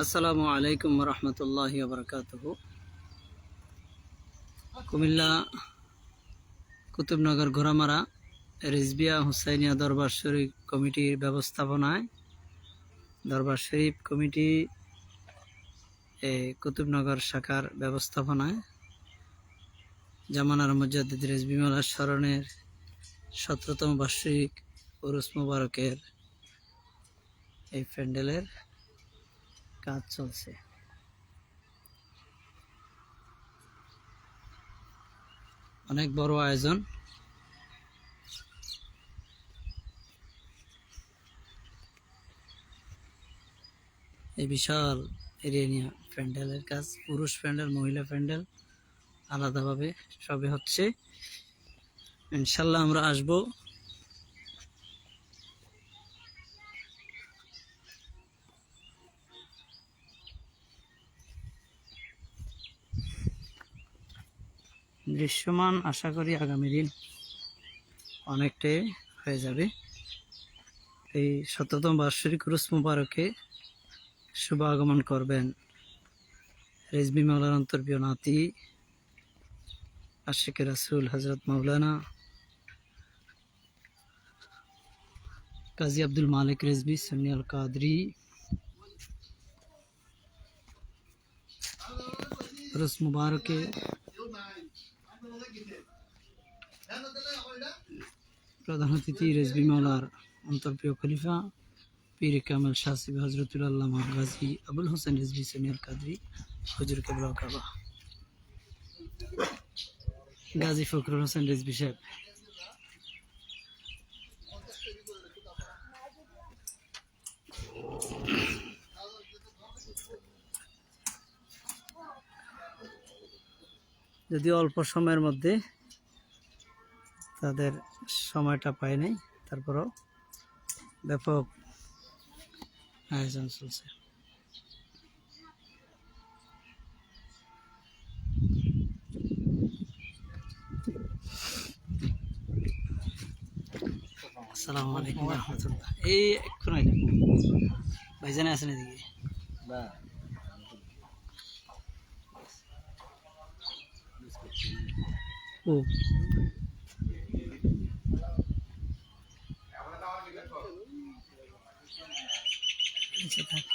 আসসালামু আলাইকুম রহমতুল্লাহি ওবরকাতুহু। কুমিল্লা কুতুবনগর ঘোড়ামারা রিজবিয়া হুসাইনিয়া দরবার শরীফ কমিটির ব্যবস্থাপনায় দরবার শরীফ কমিটি কুতুবনগর শাখার ব্যবস্থাপনায় জামানার মুজাদ্দিদ রিজভী মাওলার স্মরণের 17তম বার্ষিক উরুস মুবারকের এই প্যান্ডেলের কাজ চলছে। অনেক বড় আয়োজন। এই বিশাল এরিয়া নিয়ে প্যান্ডেলের কাজ, পুরুষ প্যান্ডেল, মহিলা প্যান্ডেল আলাদাভাবে সবে হচ্ছে। ইনশাল্লাহ আমরা আসবো। দৃশ্যমান আশা করি আগামী দিন অনেকটাই হয়ে যাবে। এই 17তম বার্ষিক উরুস মুবারকে শুভ আগমন করবেন রিজভী মাওলার অন্তর্প্রিয় নাতি আশিকে রাসূল হযরত মাওলানা কাজী আব্দুল মালিক রিজভী সুন্নি আল কাদরি। উরুস মুবারকে প্রধান অতিথি রিজভী মাওলার অন্তর্প্রিয় খলিফা পীর কামাল শাহ সিবি হযরতুল আল্লামা গাজী আবুল হোসেন রিজভী সুন্নি আল কাদরি হুজুর কেবলা কাবা গাজী ফখরুল হোসেন রিজভী সাহেব। যদিও অল্প সময়ের মধ্যে তাদের সময়টা পায় নাই, তারপরও ব্যাপক আয়োজন চলছে। আসসালামু আলাইকুম রহমতুল্লাহ। এই এক্ষুন ভাইজানে আছেন এদিকে? ও আচ্ছা থাক।